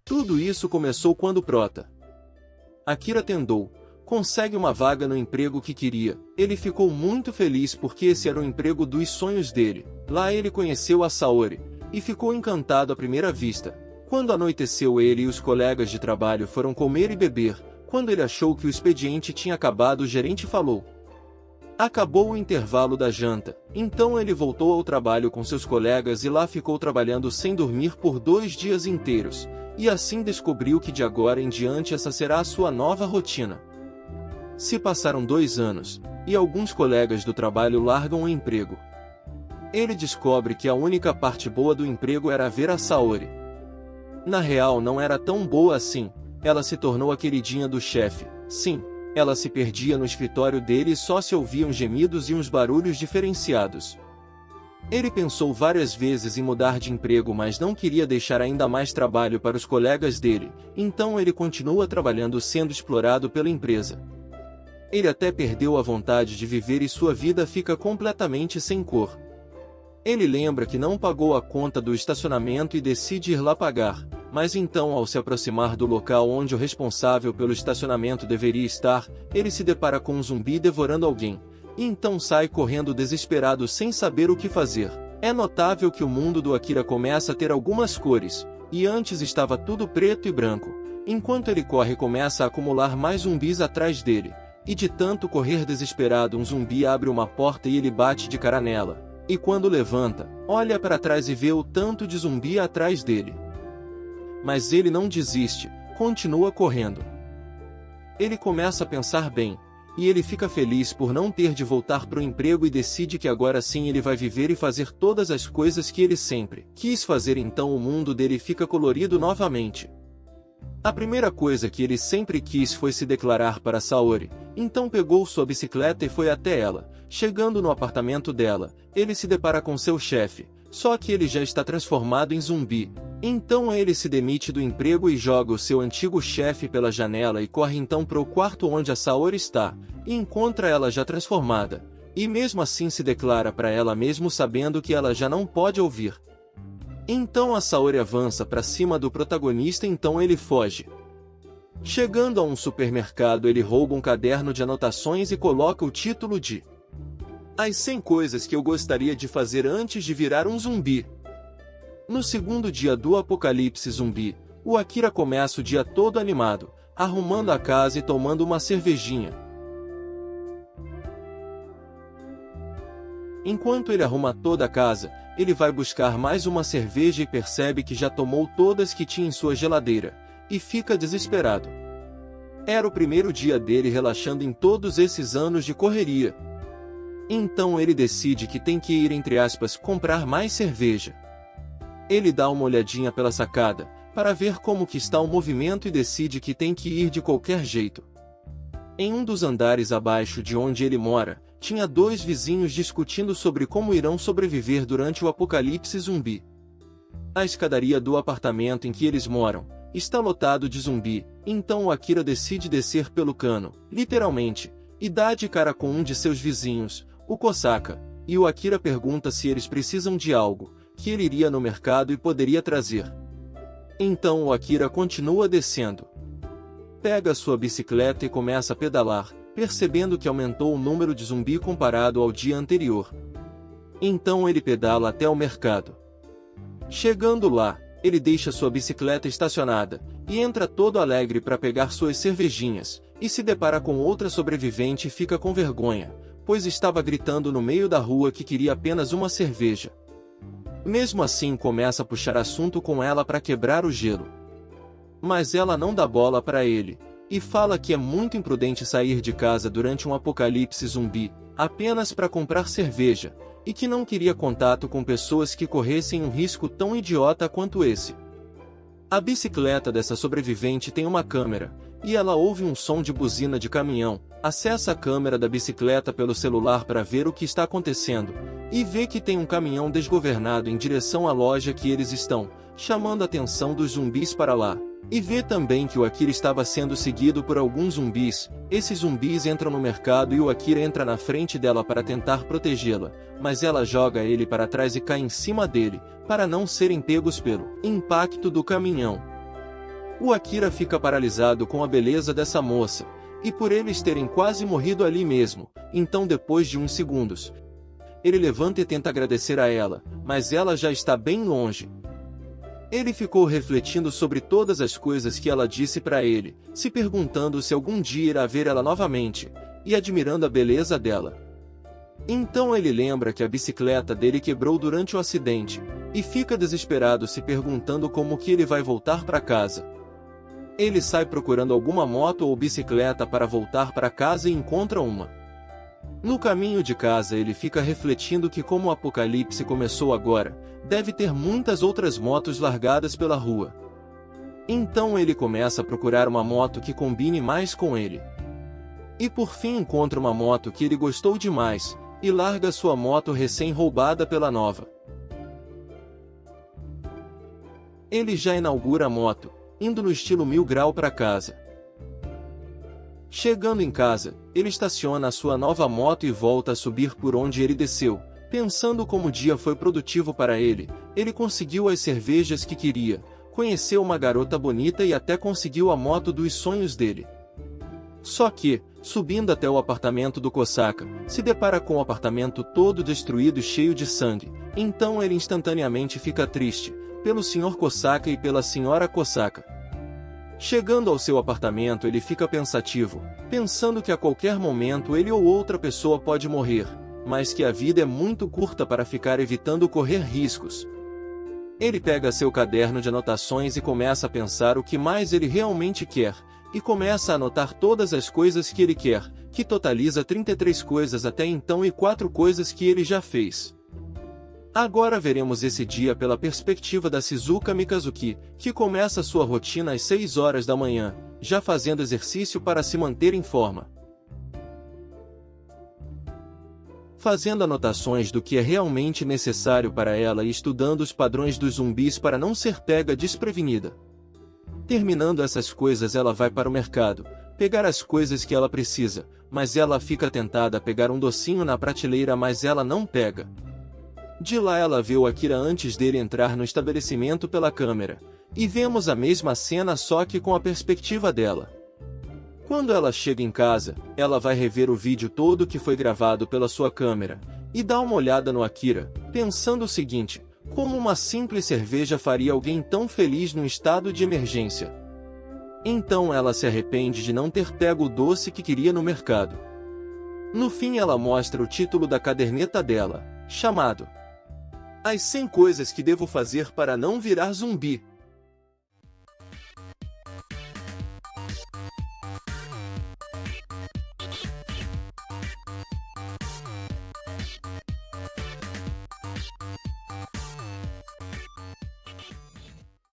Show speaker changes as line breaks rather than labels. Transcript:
Tudo isso começou quando Prota Akira tentou, consegue uma vaga no emprego que queria. Ele ficou muito feliz porque esse era o emprego dos sonhos dele. Lá ele conheceu a Saori, e ficou encantado à primeira vista. Quando anoiteceu, ele e os colegas de trabalho foram comer e beber. Quando ele achou que o expediente tinha acabado, o gerente falou: acabou o intervalo da janta. Então ele voltou ao trabalho com seus colegas e lá ficou trabalhando sem dormir por 2 dias inteiros. E assim descobriu que de agora em diante essa será a sua nova rotina. Se passaram 2 anos, e alguns colegas do trabalho largam o emprego. Ele descobre que a única parte boa do emprego era ver a Saori. Na real, não era tão boa assim. Ela se tornou a queridinha do chefe. Sim, ela se perdia no escritório dele e só se ouviam gemidos e uns barulhos diferenciados. Ele pensou várias vezes em mudar de emprego, mas não queria deixar ainda mais trabalho para os colegas dele, então ele continua trabalhando sendo explorado pela empresa. Ele até perdeu a vontade de viver e sua vida fica completamente sem cor. Ele lembra que não pagou a conta do estacionamento e decide ir lá pagar, mas então, ao se aproximar do local onde o responsável pelo estacionamento deveria estar, ele se depara com um zumbi devorando alguém, e então sai correndo desesperado sem saber o que fazer. É notável que o mundo do Akira começa a ter algumas cores, e antes estava tudo preto e branco. Enquanto ele corre, começa a acumular mais zumbis atrás dele, e de tanto correr desesperado, um zumbi abre uma porta e ele bate de cara nela. E quando levanta, olha para trás e vê o tanto de zumbi atrás dele. Mas ele não desiste, continua correndo. Ele começa a pensar bem, e ele fica feliz por não ter de voltar para o emprego e decide que agora sim ele vai viver e fazer todas as coisas que ele sempre quis fazer. Então o mundo dele fica colorido novamente. A primeira coisa que ele sempre quis foi se declarar para Saori, então pegou sua bicicleta e foi até ela. Chegando no apartamento dela, ele se depara com seu chefe, só que ele já está transformado em zumbi. Então ele se demite do emprego e joga o seu antigo chefe pela janela e corre então para o quarto onde a Saori está, e encontra ela já transformada, e mesmo assim se declara para ela mesmo sabendo que ela já não pode ouvir. Então a Saori avança para cima do protagonista, então ele foge. Chegando a um supermercado, ele rouba um caderno de anotações e coloca o título de As 100 coisas que eu gostaria de fazer antes de virar um zumbi. No segundo dia do apocalipse zumbi, o Akira começa o dia todo animado, arrumando a casa e tomando uma cervejinha. Enquanto ele arruma toda a casa, ele vai buscar mais uma cerveja e percebe que já tomou todas que tinha em sua geladeira, e fica desesperado. Era o primeiro dia dele relaxando em todos esses anos de correria. Então ele decide que tem que ir, entre aspas, comprar mais cerveja. Ele dá uma olhadinha pela sacada, para ver como que está o movimento e decide que tem que ir de qualquer jeito. Em um dos andares abaixo de onde ele mora, tinha 2 vizinhos discutindo sobre como irão sobreviver durante o apocalipse zumbi. A escadaria do apartamento em que eles moram está lotado de zumbi, então o Akira decide descer pelo cano, literalmente, e dá de cara com um de seus vizinhos, o Kosaka, e o Akira pergunta se eles precisam de algo, que ele iria no mercado e poderia trazer. Então o Akira continua descendo. Pega sua bicicleta e começa a pedalar, percebendo que aumentou o número de zumbi comparado ao dia anterior. Então ele pedala até o mercado. Chegando lá, ele deixa sua bicicleta estacionada, e entra todo alegre para pegar suas cervejinhas, e se depara com outra sobrevivente e fica com vergonha, pois estava gritando no meio da rua que queria apenas uma cerveja. Mesmo assim começa a puxar assunto com ela para quebrar o gelo. Mas ela não dá bola para ele, e fala que é muito imprudente sair de casa durante um apocalipse zumbi, apenas para comprar cerveja, e que não queria contato com pessoas que corressem um risco tão idiota quanto esse. A bicicleta dessa sobrevivente tem uma câmera, e ela ouve um som de buzina de caminhão, acessa a câmera da bicicleta pelo celular para ver o que está acontecendo, e vê que tem um caminhão desgovernado em direção à loja que eles estão, chamando a atenção dos zumbis para lá. E vê também que o Akira estava sendo seguido por alguns zumbis. Esses zumbis entram no mercado e o Akira entra na frente dela para tentar protegê-la, mas ela joga ele para trás e cai em cima dele, para não serem pegos pelo impacto do caminhão. O Akira fica paralisado com a beleza dessa moça, e por eles terem quase morrido ali mesmo, então depois de uns segundos, ele levanta e tenta agradecer a ela, mas ela já está bem longe. Ele ficou refletindo sobre todas as coisas que ela disse para ele, se perguntando se algum dia irá ver ela novamente, e admirando a beleza dela. Então ele lembra que a bicicleta dele quebrou durante o acidente, e fica desesperado se perguntando como que ele vai voltar para casa. Ele sai procurando alguma moto ou bicicleta para voltar para casa e encontra uma. No caminho de casa ele fica refletindo que como o apocalipse começou agora, deve ter muitas outras motos largadas pela rua. Então ele começa a procurar uma moto que combine mais com ele. E por fim encontra uma moto que ele gostou demais, e larga sua moto recém-roubada pela nova. Ele já inaugura a moto, indo no estilo 1000 grau para casa. Chegando em casa, ele estaciona a sua nova moto e volta a subir por onde ele desceu, pensando como o dia foi produtivo para ele. Ele conseguiu as cervejas que queria, conheceu uma garota bonita e até conseguiu a moto dos sonhos dele. Só que, subindo até o apartamento do Kosaka, se depara com o apartamento todo destruído e cheio de sangue. Então ele instantaneamente fica triste, pelo Sr. Kosaka e pela Sra. Kosaka. Chegando ao seu apartamento ele fica pensativo, pensando que a qualquer momento ele ou outra pessoa pode morrer, mas que a vida é muito curta para ficar evitando correr riscos. Ele pega seu caderno de anotações e começa a pensar o que mais ele realmente quer, e começa a anotar todas as coisas que ele quer, que totaliza 33 coisas até então e 4 coisas que ele já fez. Agora veremos esse dia pela perspectiva da Shizuka Mikazuki, que começa sua rotina às 6 horas da manhã, já fazendo exercício para se manter em forma. Fazendo anotações do que é realmente necessário para ela e estudando os padrões dos zumbis para não ser pega desprevenida. Terminando essas coisas ela vai para o mercado, pegar as coisas que ela precisa, mas ela fica tentada a pegar um docinho na prateleira mas ela não pega. De lá ela vê o Akira antes dele entrar no estabelecimento pela câmera, e vemos a mesma cena só que com a perspectiva dela. Quando ela chega em casa, ela vai rever o vídeo todo que foi gravado pela sua câmera, e dá uma olhada no Akira, pensando o seguinte: como uma simples cerveja faria alguém tão feliz num estado de emergência? Então ela se arrepende de não ter pego o doce que queria no mercado. No fim ela mostra o título da caderneta dela, chamado As 100 coisas que devo fazer para não virar zumbi.